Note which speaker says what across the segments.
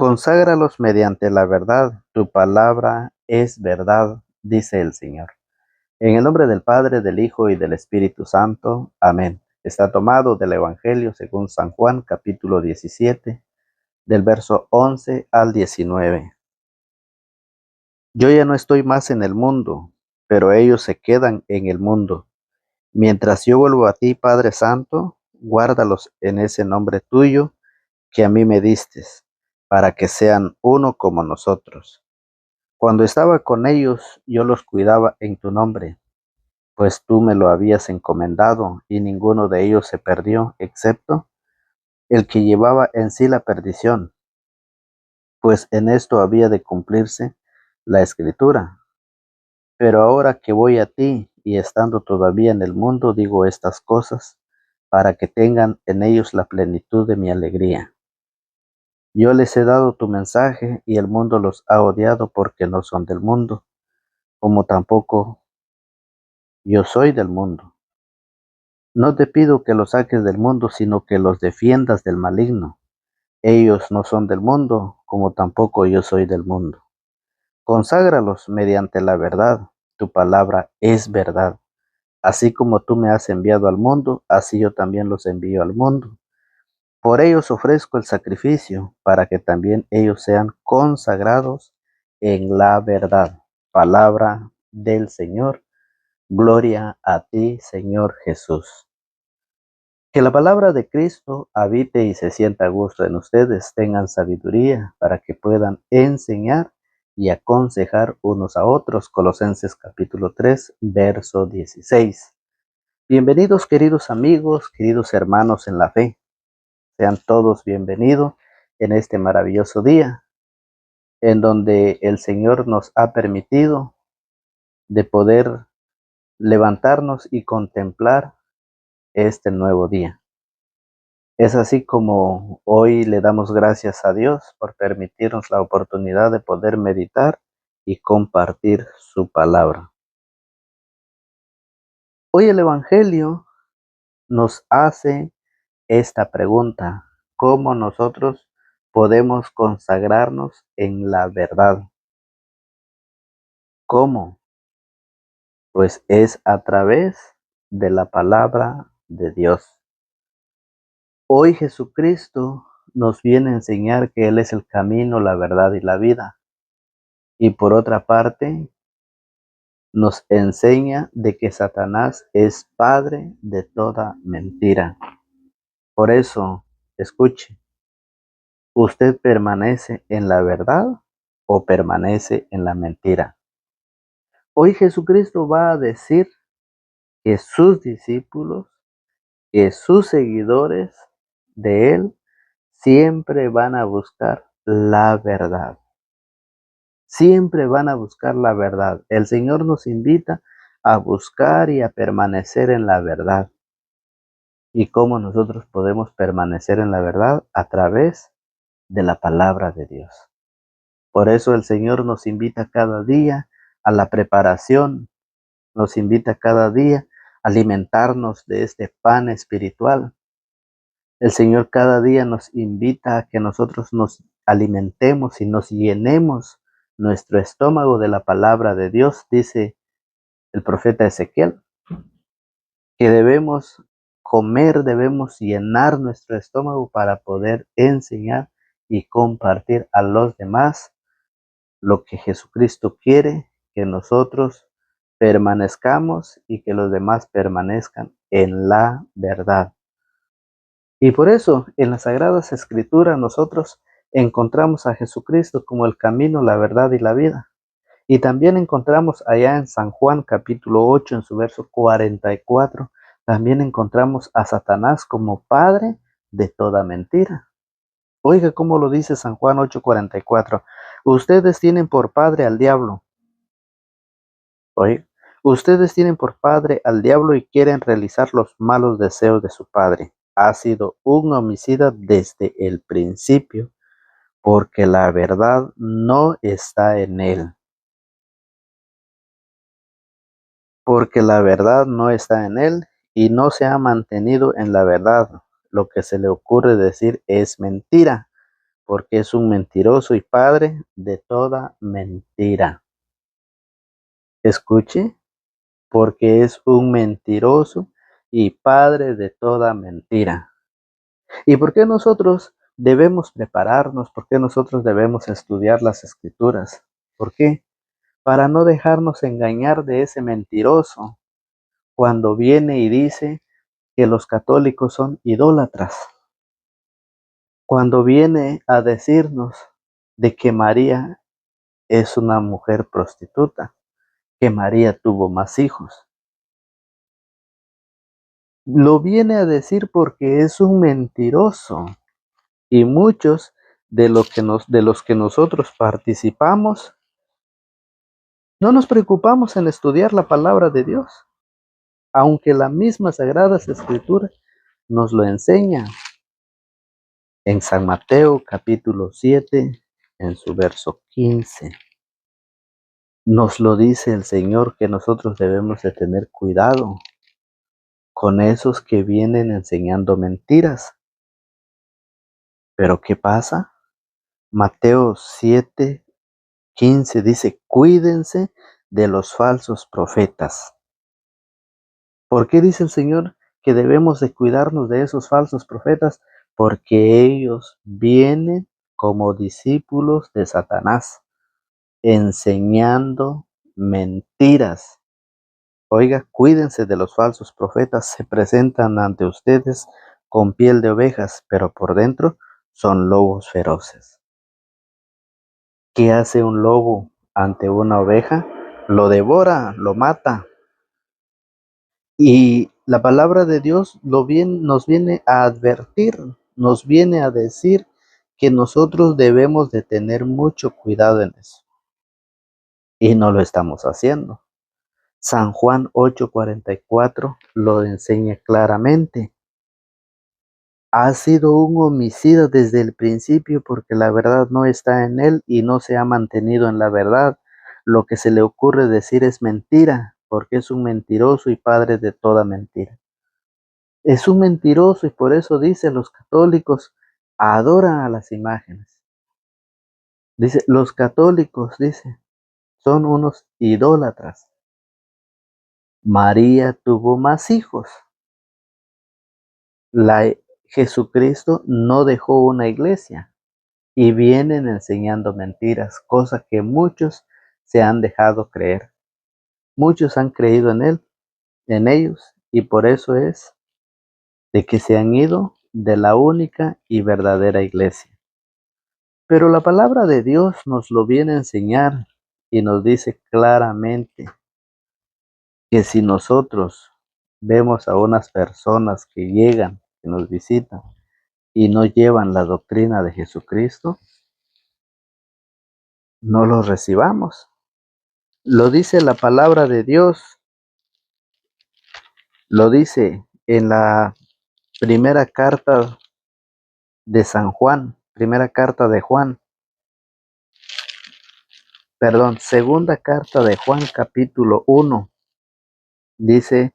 Speaker 1: Conságralos mediante la verdad, tu palabra es verdad, dice el Señor. En el nombre del Padre, del Hijo y del Espíritu Santo. Amén. Está tomado del Evangelio según San Juan, capítulo 17, del verso 11 al 19. Yo ya no estoy más en el mundo, pero ellos se quedan en el mundo. Mientras yo vuelvo a ti, Padre Santo, guárdalos en ese nombre tuyo que a mí me distes, para que sean uno como nosotros. Cuando estaba con ellos, yo los cuidaba en tu nombre, pues tú me lo habías encomendado, y ninguno de ellos se perdió, excepto el que llevaba en sí la perdición, pues en esto había de cumplirse la Escritura. Pero ahora que voy a ti, y estando todavía en el mundo, digo estas cosas, para que tengan en ellos la plenitud de mi alegría. Yo les he dado tu mensaje, y el mundo los ha odiado porque no son del mundo, como tampoco yo soy del mundo. No te pido que los saques del mundo, sino que los defiendas del maligno. Ellos no son del mundo, como tampoco yo soy del mundo. Conságralos mediante la verdad. Tu palabra es verdad. Así como tú me has enviado al mundo, así yo también los envío al mundo. Por ellos ofrezco el sacrificio, para que también ellos sean consagrados en la verdad. Palabra del Señor. Gloria a ti, Señor Jesús. Que la palabra de Cristo habite y se sienta a gusto en ustedes, tengan sabiduría para que puedan enseñar y aconsejar unos a otros. Colosenses capítulo 3, verso 16. Bienvenidos, queridos amigos, queridos hermanos en la fe. Sean todos bienvenidos en este maravilloso día, en donde el Señor nos ha permitido de poder levantarnos y contemplar este nuevo día. Es así como hoy le damos gracias a Dios por permitirnos la oportunidad de poder meditar y compartir su palabra. Hoy el Evangelio nos hace esta pregunta: ¿cómo nosotros podemos consagrarnos en la verdad? ¿Cómo? Pues es a través de la palabra de Dios. Hoy Jesucristo nos viene a enseñar que Él es el camino, la verdad y la vida. Y por otra parte, nos enseña de que Satanás es padre de toda mentira. Por eso, escuche, ¿usted permanece en la verdad o permanece en la mentira? Hoy Jesucristo va a decir que sus discípulos, que sus seguidores de Él, siempre van a buscar la verdad. Siempre van a buscar la verdad. El Señor nos invita a buscar y a permanecer en la verdad. ¿Y cómo nosotros podemos permanecer en la verdad? A través de la palabra de Dios. Por eso el Señor nos invita cada día a la preparación, nos invita cada día a alimentarnos de este pan espiritual. El Señor cada día nos invita a que nosotros nos alimentemos y nos llenemos nuestro estómago de la palabra de Dios. Dice el profeta Ezequiel que debemos comer, debemos llenar nuestro estómago para poder enseñar y compartir a los demás lo que Jesucristo quiere que nosotros permanezcamos y que los demás permanezcan en la verdad. Y por eso en las Sagradas Escrituras nosotros encontramos a Jesucristo como el camino, la verdad y la vida. Y también encontramos allá en San Juan capítulo 8, en su verso 44, también encontramos a Satanás como padre de toda mentira. Oiga cómo lo dice San Juan 8:44. Ustedes tienen por padre al diablo. Oiga, ustedes tienen por padre al diablo y quieren realizar los malos deseos de su padre. Ha sido un homicida desde el principio, porque la verdad no está en él. Porque la verdad no está en él y no se ha mantenido en la verdad. Lo que se le ocurre decir es mentira, porque es un mentiroso y padre de toda mentira. Escuche, porque es un mentiroso y padre de toda mentira. ¿Y por qué nosotros debemos prepararnos? ¿Por qué nosotros debemos estudiar las escrituras? ¿Por qué? Para no dejarnos engañar de ese mentiroso cuando viene y dice que los católicos son idólatras. Cuando viene a decirnos de que María es una mujer prostituta, que María tuvo más hijos. Lo viene a decir porque es un mentiroso. Y muchos de los que nosotros participamos, no nos preocupamos en estudiar la palabra de Dios, aunque la misma Sagradas Escrituras nos lo enseña en San Mateo capítulo 7, en su verso 15. Nos lo dice el Señor que nosotros debemos de tener cuidado con esos que vienen enseñando mentiras. Pero ¿qué pasa? Mateo 7:15 dice, cuídense de los falsos profetas. ¿Por qué dice el Señor que debemos de cuidarnos de esos falsos profetas? Porque ellos vienen como discípulos de Satanás, enseñando mentiras. Oiga, cuídense de los falsos profetas, se presentan ante ustedes con piel de ovejas, pero por dentro son lobos feroces. ¿Qué hace un lobo ante una oveja? Lo devora, lo mata. Y la palabra de Dios nos viene a advertir, nos viene a decir que nosotros debemos de tener mucho cuidado en eso. Y no lo estamos haciendo. San Juan 8:44 lo enseña claramente. Ha sido un homicida desde el principio porque la verdad no está en él y no se ha mantenido en la verdad. Lo que se le ocurre decir es mentira, porque es un mentiroso y padre de toda mentira. Es un mentiroso y por eso dicen los católicos, adoran a las imágenes. Dice, los católicos, dice, son unos idólatras. María tuvo más hijos. Jesucristo no dejó una iglesia y vienen enseñando mentiras, cosa que muchos se han dejado creer. Muchos han creído en él, en ellos, y por eso es de que se han ido de la única y verdadera iglesia. Pero la palabra de Dios nos lo viene a enseñar y nos dice claramente que si nosotros vemos a unas personas que llegan, que nos visitan y no llevan la doctrina de Jesucristo, no los recibamos. Lo dice la palabra de Dios, lo dice en la primera carta de San Juan, primera carta de Juan, perdón, segunda carta de Juan capítulo 1, dice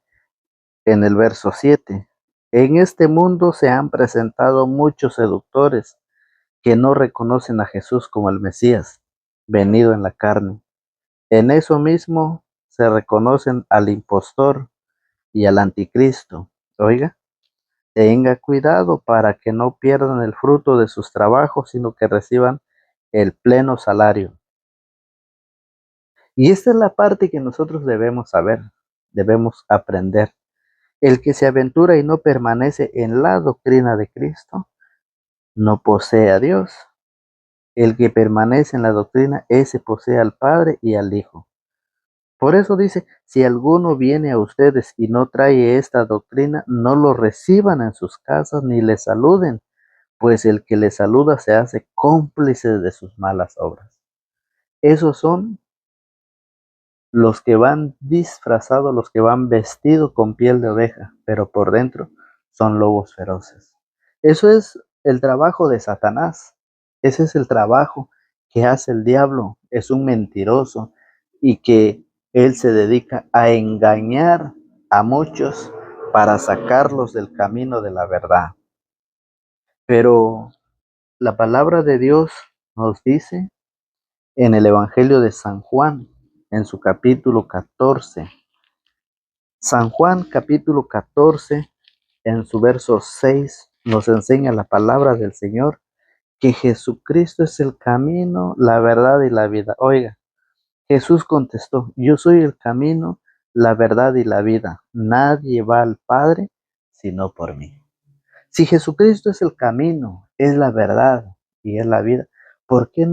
Speaker 1: en el verso 7, en este mundo se han presentado muchos seductores que no reconocen a Jesús como el Mesías, venido en la carne. En eso mismo se reconocen al impostor y al anticristo. Oiga, tenga cuidado para que no pierdan el fruto de sus trabajos, sino que reciban el pleno salario. Y esta es la parte que nosotros debemos saber, debemos aprender. El que se aventura y no permanece en la doctrina de Cristo, no posee a Dios. El que permanece en la doctrina, ese posee al Padre y al Hijo. Por eso dice, si alguno viene a ustedes y no trae esta doctrina, no lo reciban en sus casas ni le saluden, pues el que le saluda se hace cómplice de sus malas obras. Esos son los que van disfrazados, los que van vestidos con piel de oveja, pero por dentro son lobos feroces. Eso es el trabajo de Satanás. Ese es el trabajo que hace el diablo. Es un mentiroso y que él se dedica a engañar a muchos para sacarlos del camino de la verdad. Pero la palabra de Dios nos dice en el Evangelio de San Juan, en su capítulo 14. San Juan capítulo 14, en su verso 6, nos enseña la palabra del Señor, que Jesucristo es el camino, la verdad y la vida. Oiga, Jesús contestó, yo soy el camino, la verdad y la vida. Nadie va al Padre sino por mí. Si Jesucristo es el camino, es la verdad y es la vida, ¿por qué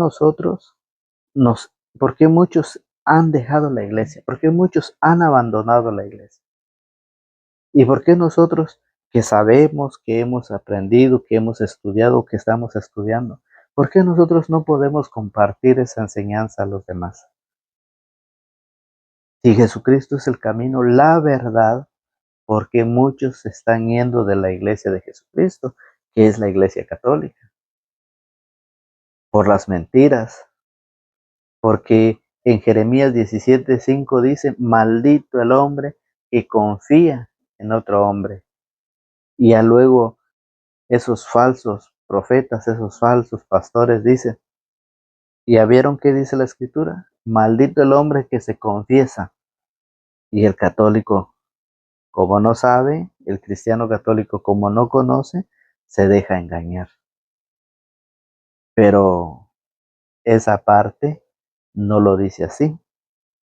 Speaker 1: por qué muchos han dejado la iglesia? ¿Por qué muchos han abandonado la iglesia? ¿Y por qué nosotros que sabemos, que hemos aprendido, que hemos estudiado, que estamos estudiando, por qué nosotros no podemos compartir esa enseñanza a los demás? Si Jesucristo es el camino, la verdad, ¿por qué muchos se están yendo de la iglesia de Jesucristo, que es la iglesia católica? Por las mentiras, porque en Jeremías 17:5 dice, maldito el hombre que confía en otro hombre. Y ya luego esos falsos profetas, esos falsos pastores dicen, ¿ya vieron qué dice la escritura? Maldito el hombre que se confiesa. Y el católico, como no sabe, el cristiano católico, como no conoce, se deja engañar. Pero esa parte no lo dice así.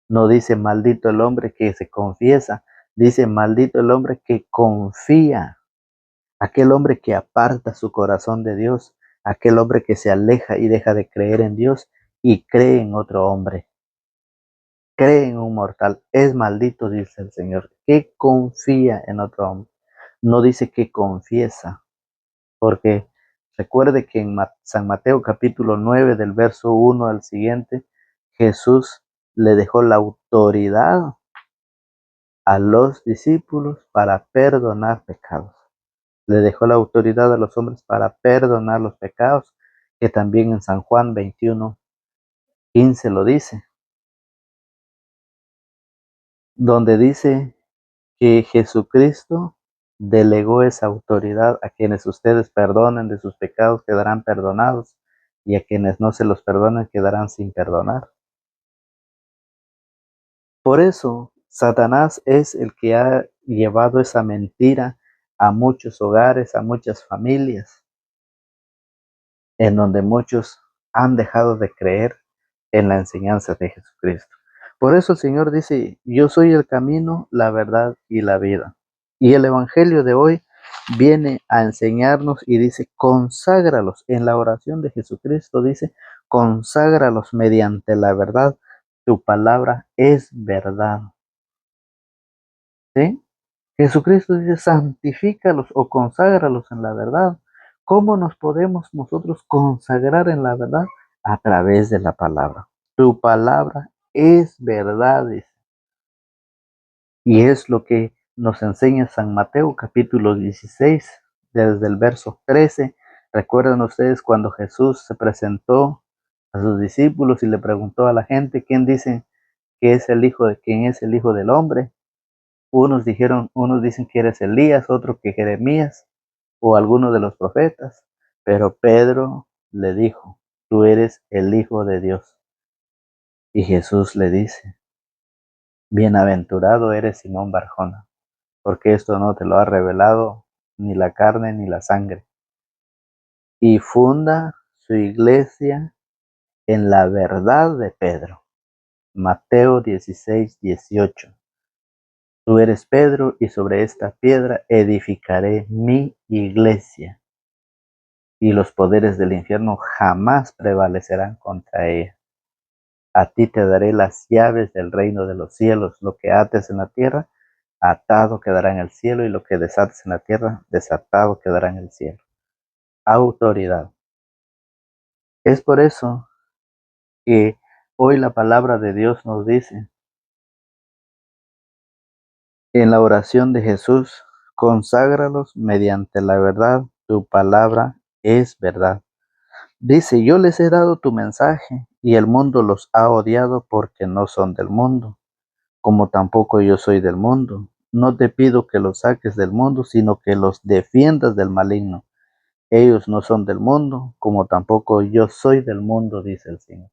Speaker 1: No dice maldito el hombre que se confiesa, dice maldito el hombre que confía. Aquel hombre que aparta su corazón de Dios, aquel hombre que se aleja y deja de creer en Dios y cree en otro hombre, cree en un mortal. Es maldito, dice el Señor, que confía en otro hombre. No dice que confiesa, porque recuerde que en San Mateo capítulo 9 del verso 1 al siguiente, Jesús le dejó la autoridad a los discípulos para perdonar pecados. Le dejó la autoridad a los hombres para perdonar los pecados, que también en San Juan 21:15 lo dice, donde dice que Jesucristo delegó esa autoridad a quienes ustedes perdonen de sus pecados quedarán perdonados y a quienes no se los perdonen quedarán sin perdonar. Por eso, Satanás es el que ha llevado esa mentira a muchos hogares, a muchas familias, en donde muchos han dejado de creer en la enseñanza de Jesucristo. Por eso el Señor dice, yo soy el camino, la verdad y la vida. Y el Evangelio de hoy viene a enseñarnos y dice, conságralos. En la oración de Jesucristo dice, conságralos mediante la verdad. Tu palabra es verdad. ¿Sí? Jesucristo dice, santifícalos o conságralos en la verdad. ¿Cómo nos podemos nosotros consagrar en la verdad? A través de la palabra. Tu palabra es verdad, dice. Y es lo que nos enseña San Mateo capítulo 16, desde el verso 13. Recuerdan ustedes cuando Jesús se presentó a sus discípulos y le preguntó a la gente, ¿quién dicen que es el hijo de quién es el hijo del hombre? Unos dicen que eres Elías, otros que Jeremías o alguno de los profetas. Pero Pedro le dijo, tú eres el Hijo de Dios. Y Jesús le dice, bienaventurado eres Simón Barjona, porque esto no te lo ha revelado ni la carne ni la sangre. Y funda su iglesia en la verdad de Pedro. Mateo 16:18. Tú eres Pedro, y sobre esta piedra edificaré mi iglesia, y los poderes del infierno jamás prevalecerán contra ella. A ti te daré las llaves del reino de los cielos. Lo que ates en la tierra, atado quedará en el cielo, y lo que desates en la tierra, desatado quedará en el cielo. Autoridad. Es por eso que hoy la palabra de Dios nos dice en la oración de Jesús, conságralos mediante la verdad, tu palabra es verdad. Dice, yo les he dado tu mensaje y el mundo los ha odiado porque no son del mundo, como tampoco yo soy del mundo. No te pido que los saques del mundo, sino que los defiendas del maligno. Ellos no son del mundo, como tampoco yo soy del mundo, dice el Señor.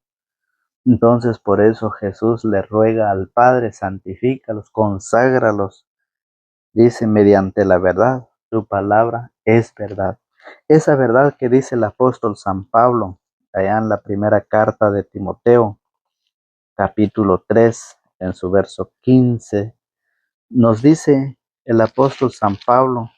Speaker 1: Entonces por eso Jesús le ruega al Padre, santifícalos, conságralos, dice, mediante la verdad, tu palabra es verdad. Esa verdad que dice el apóstol San Pablo, allá en la primera carta de Timoteo, capítulo 3, en su verso 15, nos dice el apóstol San Pablo,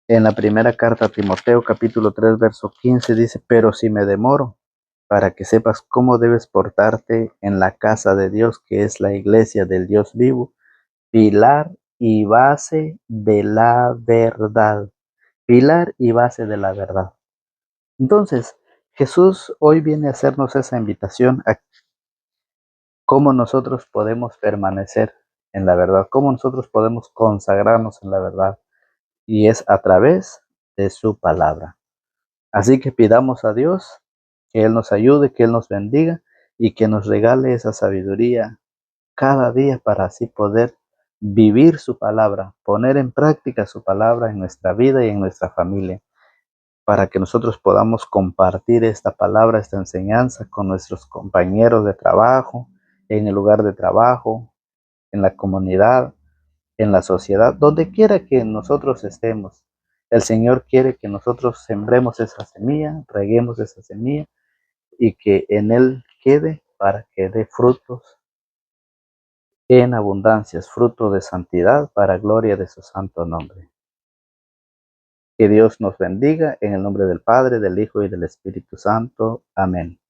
Speaker 1: en la primera carta a Timoteo, capítulo 3, verso 15, dice, pero si me demoro, para que sepas cómo debes portarte en la casa de Dios, que es la iglesia del Dios vivo, pilar y base de la verdad. Pilar y base de la verdad. Entonces, Jesús hoy viene a hacernos esa invitación a cómo nosotros podemos permanecer en la verdad, cómo nosotros podemos consagrarnos en la verdad, y es a través de su palabra. Así que pidamos a Dios que Él nos ayude, que Él nos bendiga y que nos regale esa sabiduría cada día para así poder vivir su palabra, poner en práctica su palabra en nuestra vida y en nuestra familia, para que nosotros podamos compartir esta palabra, esta enseñanza con nuestros compañeros de trabajo, en el lugar de trabajo, en la comunidad, en la sociedad, donde quiera que nosotros estemos. El Señor quiere que nosotros sembremos esa semilla, reguemos esa semilla y que en Él quede para que dé frutos en abundancias, fruto de santidad para gloria de su santo nombre. Que Dios nos bendiga en el nombre del Padre, del Hijo y del Espíritu Santo. Amén.